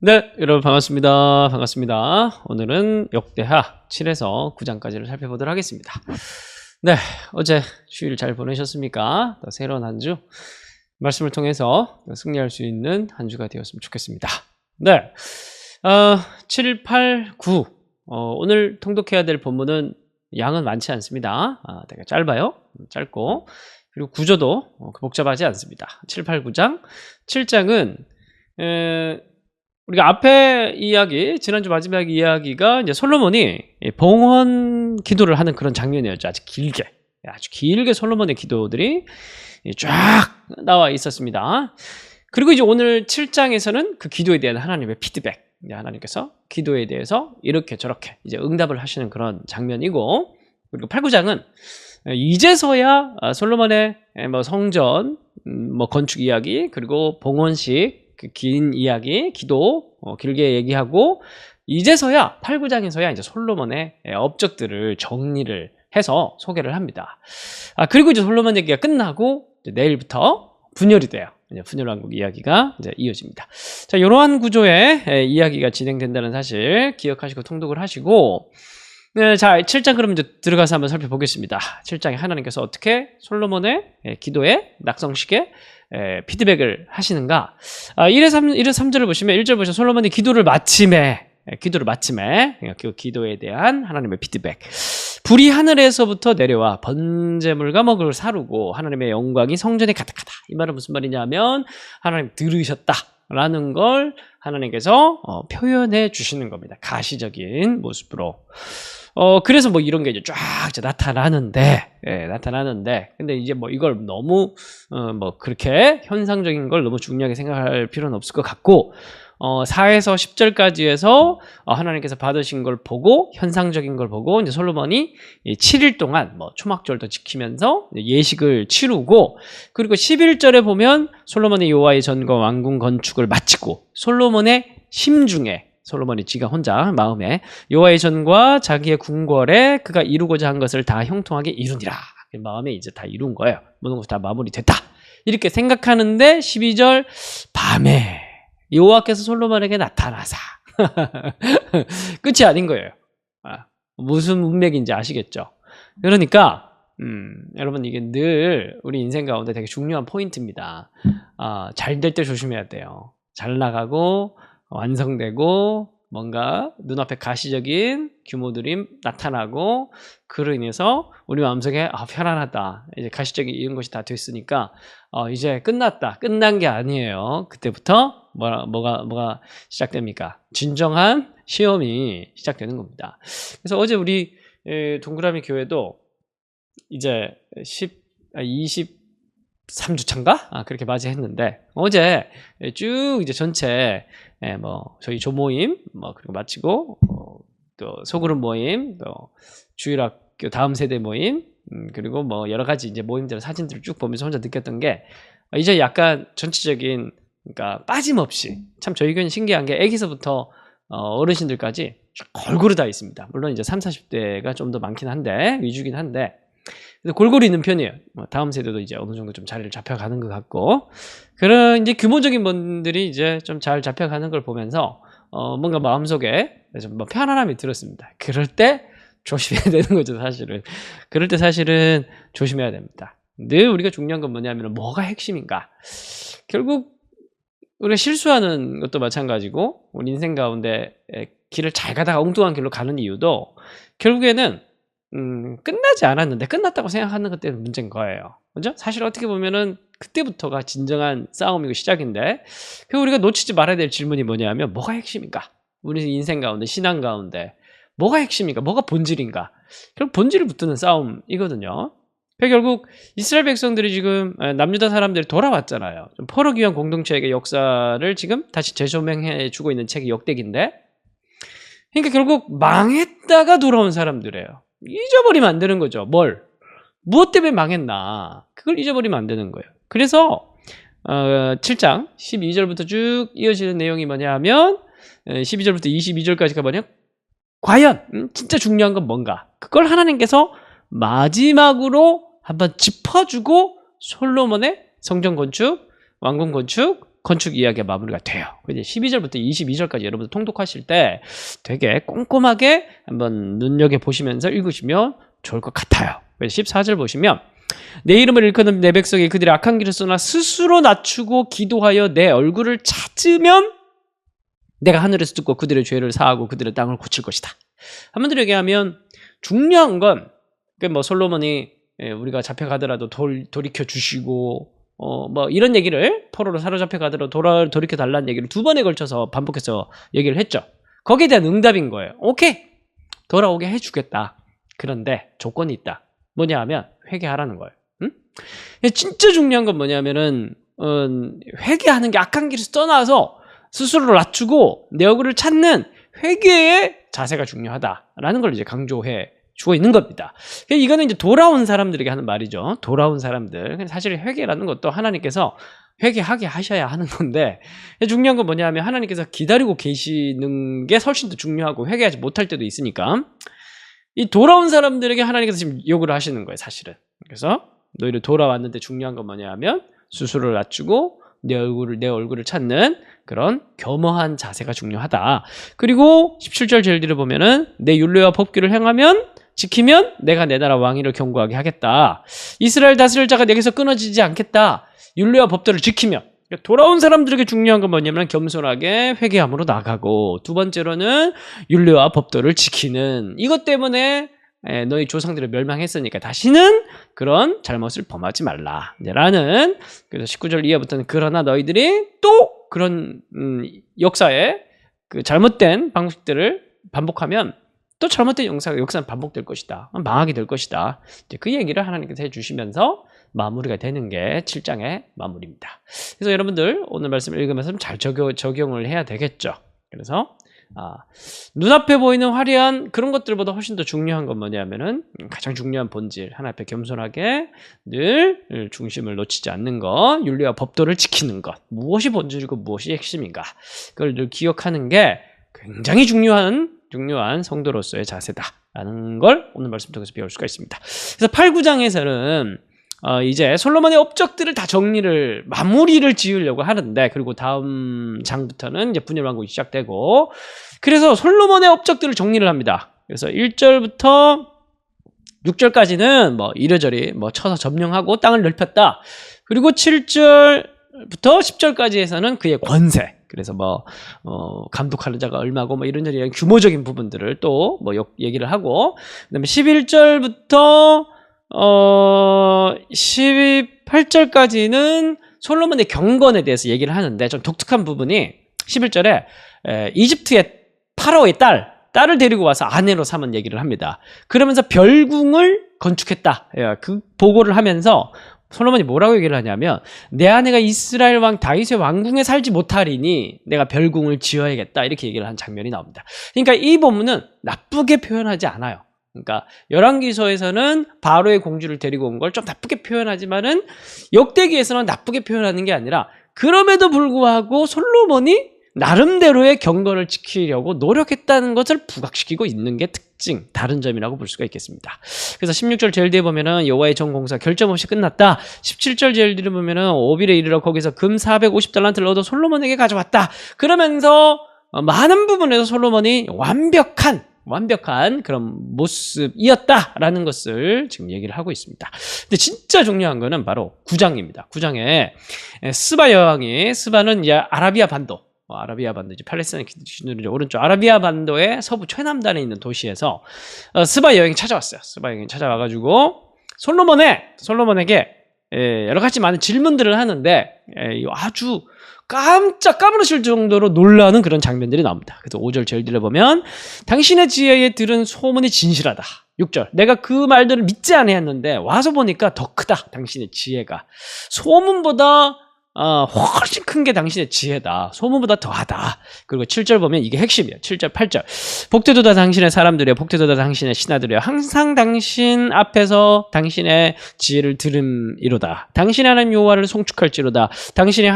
네, 여러분 반갑습니다. 반갑습니다. 오늘은 역대하 7에서 9장까지를 살펴보도록 하겠습니다. 네, 어제 주일 잘 보내셨습니까? 또 새로운 한 주 말씀을 통해서 승리할 수 있는 한 주가 되었으면 좋겠습니다. 네, 7, 8, 9 오늘 통독해야 될 본문은 양은 많지 않습니다. 되게 짧아요. 짧고 그리고 구조도 복잡하지 않습니다. 7, 8, 9장 7장은 우리가 앞에 이야기, 지난주 마지막 이야기가 이제 솔로몬이 봉헌 기도를 하는 그런 장면이었죠. 아주 길게 솔로몬의 기도들이 쫙 나와 있었습니다. 그리고 이제 오늘 7장에서는 그 기도에 대한 하나님의 피드백, 하나님께서 기도에 대해서 이렇게 저렇게 이제 응답을 하시는 그런 장면이고, 그리고 8, 9장은 이제서야 솔로몬의 뭐 성전, 뭐 건축 이야기, 그리고 봉헌식 그 긴 이야기, 기도 길게 얘기하고 이제서야 8, 9장에서야 이제 솔로몬의 업적들을 정리를 해서 소개를 합니다. 그리고 이제 솔로몬 얘기가 끝나고 이제 내일부터 분열이 돼요. 이제 분열왕국 이야기가 이제 이어집니다. 자, 이러한 구조의 이야기가 진행된다는 사실 기억하시고 통독을 하시고, 네, 자, 7장 그럼 이제 들어가서 한번 살펴보겠습니다. 7장에 하나님께서 어떻게 솔로몬의 기도에 낙성식에 피드백을 하시는가. 1에 3절을 보시면 1절 보시면 솔로몬이 기도를 마침에 그 기도에 대한 하나님의 피드백. 불이 하늘에서부터 내려와 번제물과 먹을 사르고 하나님의 영광이 성전에 가득하다. 이 말은 무슨 말이냐면 하나님 들으셨다라는 걸 하나님께서 표현해 주시는 겁니다. 가시적인 모습으로. 그래서 뭐 이런 게 이제 쫙 나타나는데, 근데 이제 뭐 이걸 너무, 뭐 그렇게 현상적인 걸 너무 중요하게 생각할 필요는 없을 것 같고, 4에서 10절까지 해서 하나님께서 받으신 걸 보고, 현상적인 걸 보고, 이제 솔로몬이 7일 동안 뭐 초막절도 지키면서 예식을 치르고, 그리고 11절에 보면 솔로몬이 여호와의 전과 왕궁 건축을 마치고, 솔로몬의 심중에, 솔로몬이 지가 혼자 마음에 여호와의 전과 자기의 궁궐에 그가 이루고자 한 것을 다 형통하게 이루니라. 마음에 이제 다 이룬 거예요. 모든 것이 다 마무리됐다. 이렇게 생각하는데 12절 밤에 여호와께서 솔로몬에게 나타나사. 끝이 아닌 거예요. 무슨 문맥인지 아시겠죠? 그러니까 여러분 이게 늘 우리 인생 가운데 되게 중요한 포인트입니다. 잘 될 때 조심해야 돼요. 잘 나가고 완성되고 뭔가 눈앞에 가시적인 규모들이 나타나고 그로 인해서 우리 마음속에 편안하다. 이제 가시적인 이런 것이 다 됐으니까 이제 끝났다. 끝난 게 아니에요. 그때부터 뭐가 시작됩니까? 진정한 시험이 시작되는 겁니다. 그래서 어제 우리 동그라미 교회도 이제 23주차인가? 그렇게 맞이했는데 어제 쭉 이제 전체 뭐 저희 조모임 뭐 그리고 마치고 또 소그룹 모임 또 주일학교 다음 세대 모임 그리고 뭐 여러 가지 이제 모임들 사진들을 쭉 보면서 혼자 느꼈던 게 이제 약간 전체적인 그러니까 빠짐없이 참 저희 교회는 신기한 게 애기서부터 어르신들까지 골고루 다 있습니다. 물론 이제 30, 40대가 좀 더 많긴 한데 위주긴 한데 골고루 있는 편이에요. 다음 세대도 이제 어느 정도 좀 자리를 잡혀가는 것 같고, 그런 이제 규모적인 분들이 이제 좀 잘 잡혀가는 걸 보면서, 뭔가 마음속에 좀 편안함이 들었습니다. 그럴 때 조심해야 되는 거죠, 사실은. 그럴 때 사실은 조심해야 됩니다. 늘 우리가 중요한 건 뭐냐면, 뭐가 핵심인가? 결국, 우리가 실수하는 것도 마찬가지고, 우리 인생 가운데 길을 잘 가다가 엉뚱한 길로 가는 이유도, 결국에는 끝나지 않았는데 끝났다고 생각하는 것 때문에 문제인 거예요. 그죠? 사실 어떻게 보면은 그때부터가 진정한 싸움이고 시작인데 결국 우리가 놓치지 말아야 될 질문이 뭐냐면 뭐가 핵심인가? 우리 인생 가운데 신앙 가운데 뭐가 핵심인가? 뭐가 본질인가? 결국 본질을 붙드는 싸움이거든요. 결국 이스라엘 백성들이 지금 남유다 사람들이 돌아왔잖아요. 좀 포로기 위한 공동체의 역사를 지금 다시 재조명해 주고 있는 책이 역대기인데 그러니까 결국 망했다가 돌아온 사람들이에요. 잊어버리면 안 되는 거죠. 무엇 때문에 망했나 그걸 잊어버리면 안 되는 거예요. 그래서 7장 12절부터 쭉 이어지는 내용이 뭐냐 하면 12절부터 22절까지가 뭐냐 과연 진짜 중요한 건 뭔가 그걸 하나님께서 마지막으로 한번 짚어주고 솔로몬의 성전 건축 왕궁 건축 건축 이야기가 마무리가 돼요. 이제 12절부터 22절까지 여러분들 통독하실 때 되게 꼼꼼하게 한번 눈여겨보시면서 읽으시면 좋을 것 같아요. 14절 보시면 내 이름을 일컫는 내 백성이 그들의 악한 길을 떠나 스스로 낮추고 기도하여 내 얼굴을 찾으면 내가 하늘에서 듣고 그들의 죄를 사하고 그들의 땅을 고칠 것이다. 한마디로 얘기하면 중요한 건 뭐 솔로몬이 우리가 잡혀가더라도 돌이켜 주시고 뭐 이런 얘기를 포로로 사로잡혀 가더라도 돌이켜 달라는 얘기를 2번에 걸쳐서 반복해서 얘기를 했죠. 거기에 대한 응답인 거예요. 오케이, 돌아오게 해주겠다. 그런데 조건이 있다. 뭐냐 하면 회개하라는 거예요. 응? 진짜 중요한 건 뭐냐면은 회개하는 게 악한 길에서 떠나서 스스로를 낮추고 내 얼굴을 찾는 회개의 자세가 중요하다라는 걸 이제 강조해 주고 있는 겁니다. 이거는 이제 돌아온 사람들에게 하는 말이죠. 돌아온 사람들. 사실 회개라는 것도 하나님께서 회개하게 하셔야 하는 건데, 중요한 건 뭐냐면 하나님께서 기다리고 계시는 게 훨씬 더 중요하고 회개하지 못할 때도 있으니까 이 돌아온 사람들에게 하나님께서 지금 요구를 하시는 거예요, 사실은. 그래서 너희를 돌아왔는데 중요한 건 뭐냐 하면 스스로를 낮추고 내 얼굴을 찾는 그런 겸허한 자세가 중요하다. 그리고 17절 제일 뒤를 보면은 내 율례와 법규를 행하면 지키면 내가 내 나라 왕위를 견고하게 하겠다. 이스라엘 다스릴 자가 내게서 끊어지지 않겠다. 율례와 법도를 지키면. 돌아온 사람들에게 중요한 건 뭐냐면 겸손하게 회개함으로 나가고, 2번째로는 율례와 법도를 지키는, 이것 때문에 너희 조상들을 멸망했으니까 다시는 그런 잘못을 범하지 말라 라는. 그래서 19절 이하부터는 그러나 너희들이 또 그런 역사의 그 잘못된 방식들을 반복하면 또 잘못된 역사는 반복될 것이다. 망하게 될 것이다. 이제 그 얘기를 하나님께서 해주시면서 마무리가 되는 게 7장의 마무리입니다. 그래서 여러분들 오늘 말씀을 읽으면서 좀 잘 적용을 해야 되겠죠. 그래서 눈앞에 보이는 화려한 그런 것들보다 훨씬 더 중요한 건 뭐냐면은 가장 중요한 본질, 하나 앞에 겸손하게 늘 중심을 놓치지 않는 것, 율례와 법도를 지키는 것, 무엇이 본질이고 무엇이 핵심인가, 그걸 늘 기억하는 게 굉장히 중요한 성도로서의 자세다라는 걸 오늘 말씀 통해서 배울 수가 있습니다. 그래서 8, 9장에서는 이제 솔로몬의 업적들을 다 마무리를 지으려고 하는데, 그리고 다음 장부터는 이제 분열왕국이 시작되고, 그래서 솔로몬의 업적들을 정리를 합니다. 그래서 1절부터 6절까지는 뭐 이래저래 뭐 쳐서 점령하고 땅을 넓혔다. 그리고 7절부터 10절까지에서는 그의 권세, 그래서 뭐 감독하는 자가 얼마고 뭐 이런저런 규모적인 부분들을 또 뭐 얘기를 하고, 그다음에 11절부터 18절까지는 솔로몬의 경건에 대해서 얘기를 하는데, 좀 독특한 부분이 11절에 이집트의 파라오의 딸을 데리고 와서 아내로 삼은 얘기를 합니다. 그러면서 별궁을 건축했다. 그 보고를 하면서 솔로몬이 뭐라고 얘기를 하냐면, 내 아내가 이스라엘 왕 다윗의 왕궁에 살지 못하리니 내가 별궁을 지어야겠다, 이렇게 얘기를 한 장면이 나옵니다. 그러니까 이 본문은 나쁘게 표현하지 않아요. 그러니까 열왕기서에서는 바로의 공주를 데리고 온 걸 좀 나쁘게 표현하지만은 역대기에서는 나쁘게 표현하는 게 아니라, 그럼에도 불구하고 솔로몬이 나름대로의 경건을 지키려고 노력했다는 것을 부각시키고 있는 게 특징, 다른 점이라고 볼 수가 있겠습니다. 그래서 16절 제일 뒤에 보면은 여호와의 전공사 결점 없이 끝났다. 17절 제일 뒤에 보면은 오빌에 이르러 거기서 금 450달란트를 얻어 솔로몬에게 가져왔다. 그러면서 많은 부분에서 솔로몬이 완벽한 그런 모습이었다라는 것을 지금 얘기를 하고 있습니다. 근데 진짜 중요한 거는 바로 9장입니다. 9장에 스바 여왕이, 스바는 이제 아라비아 반도, 이제 팔레스타인 기준으로 오른쪽 아라비아 반도의 서부 최남단에 있는 도시에서 스바 여왕이 찾아왔어요. 스바 여왕이 찾아와가지고 솔로몬에게 여러 가지 많은 질문들을 하는데, 아주 깜짝 까무러칠 정도로 놀라는 그런 장면들이 나옵니다. 그래서 5절 제일 뒤를 보면 당신의 지혜에 들은 소문이 진실하다. 6절 내가 그 말들을 믿지 아니했는데 와서 보니까 더 크다. 당신의 지혜가 소문보다 훨씬 큰 게 당신의 지혜다. 소문보다 더하다. 그리고 7절 보면 이게 핵심이에요. 7절 8절 복되도다 당신의 사람들이여, 복되도다 당신의 신하들이여, 항상 당신 앞에서 당신의 지혜를 들음이로다. 당신의 하나님 여호와를 송축할지로다. 당신의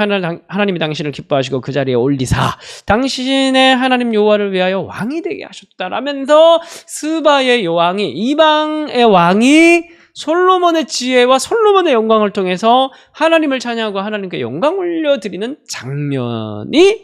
하나님이 당신을 기뻐하시고 그 자리에 올리사 당신의 하나님 여호와를 위하여 왕이 되게 하셨다라면서 스바의 여왕이, 이방의 왕이 솔로몬의 지혜와 솔로몬의 영광을 통해서 하나님을 찬양하고 하나님께 영광 올려드리는 장면이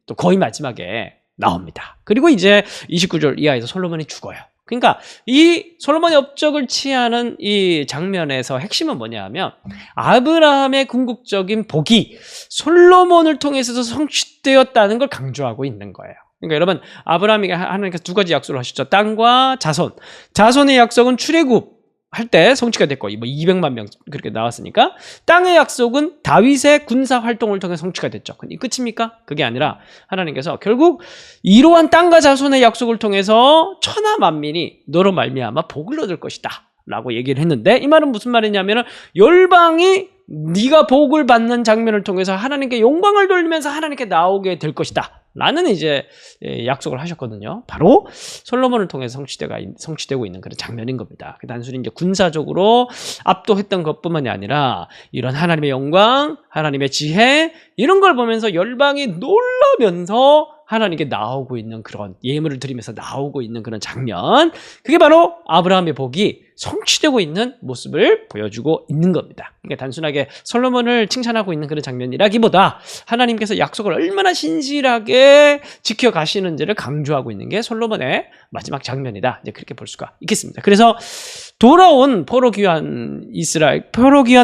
또 거의 마지막에 나옵니다. 그리고 이제 29절 이하에서 솔로몬이 죽어요. 그러니까 이 솔로몬의 업적을 취하는 이 장면에서 핵심은 뭐냐 하면 아브라함의 궁극적인 복이 솔로몬을 통해서도 성취되었다는 걸 강조하고 있는 거예요. 그러니까 여러분, 아브라함에게 하나님께서 두 가지 약속을 하셨죠. 땅과 자손. 자손의 약속은 출애굽 할 때 성취가 됐고, 200만 명 그렇게 나왔으니까. 땅의 약속은 다윗의 군사 활동을 통해 성취가 됐죠. 이 끝입니까? 그게 아니라 하나님께서 결국 이러한 땅과 자손의 약속을 통해서 천하 만민이 너로 말미암아 복을 얻을 것이다 라고 얘기를 했는데, 이 말은 무슨 말이냐면은 열방이 네가 복을 받는 장면을 통해서 하나님께 영광을 돌리면서 하나님께 나오게 될 것이다 라는 이제 약속을 하셨거든요. 바로 솔로몬을 통해서 성취되고 있는 그런 장면인 겁니다. 단순히 이제 군사적으로 압도했던 것뿐만이 아니라 이런 하나님의 영광, 하나님의 지혜 이런 걸 보면서 열방이 놀라면서 하나님께 나오고 있는 그런 예물을 드리면서 나오고 있는 그런 장면, 그게 바로 아브라함의 복이 성취되고 있는 모습을 보여주고 있는 겁니다. 그러니까 단순하게 솔로몬을 칭찬하고 있는 그런 장면이라기보다 하나님께서 약속을 얼마나 신실하게 지켜가시는지를 강조하고 있는 게 솔로몬의 마지막 장면이다, 이제 그렇게 볼 수가 있겠습니다. 그래서 돌아온 포로 귀환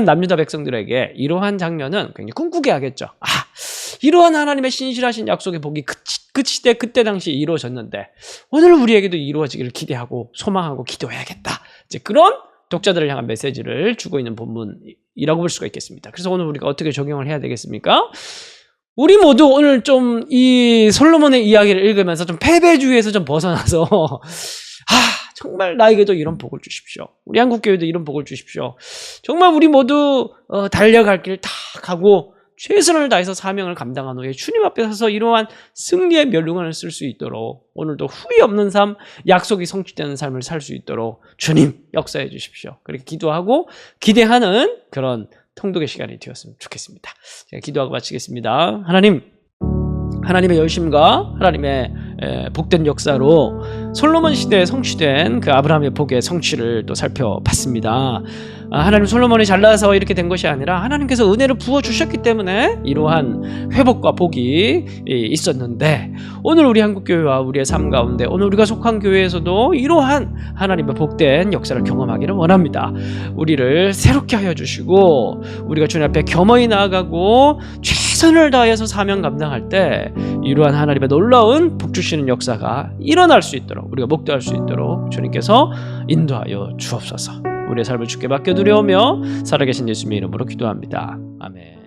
남유다 백성들에게 이러한 장면은 굉장히 꿈꾸게 하겠죠. 이러한 하나님의 신실하신 약속의 복이 그 시대 그때 당시 이루어졌는데 오늘 우리에게도 이루어지기를 기대하고 소망하고 기도해야겠다, 이제 그런 독자들을 향한 메시지를 주고 있는 본문이라고 볼 수가 있겠습니다. 그래서 오늘 우리가 어떻게 적용을 해야 되겠습니까? 우리 모두 오늘 좀 이 솔로몬의 이야기를 읽으면서 좀 패배주의에서 좀 벗어나서 정말 나에게도 이런 복을 주십시오. 우리 한국교회도 이런 복을 주십시오. 정말 우리 모두 달려갈 길 다 가고 최선을 다해서 사명을 감당한 후에 주님 앞에 서서 이러한 승리의 멸류관을 쓸 수 있도록, 오늘도 후회 없는 삶, 약속이 성취되는 삶을 살 수 있도록 주님 역사해 주십시오. 그렇게 기도하고 기대하는 그런 통독의 시간이 되었으면 좋겠습니다. 제가 기도하고 마치겠습니다. 하나님의 열심과 하나님의 복된 역사로 솔로몬 시대에 성취된 그 아브라함의 복의 성취를 또 살펴봤습니다. 하나님, 솔로몬이 잘나서 이렇게 된 것이 아니라 하나님께서 은혜를 부어주셨기 때문에 이러한 회복과 복이 있었는데, 오늘 우리 한국교회와 우리의 삶 가운데 오늘 우리가 속한 교회에서도 이러한 하나님의 복된 역사를 경험하기를 원합니다. 우리를 새롭게 하여 주시고 우리가 주님 앞에 겸허히 나아가고 최선을 다해서 사명 감당할 때 이러한 하나님의 놀라운 복 주시는 역사가 일어날 수 있도록, 우리가 목도할 수 있도록 주님께서 인도하여 주옵소서. 우리의 삶을 주께 맡겨드려오며 살아계신 예수님의 이름으로 기도합니다. 아멘.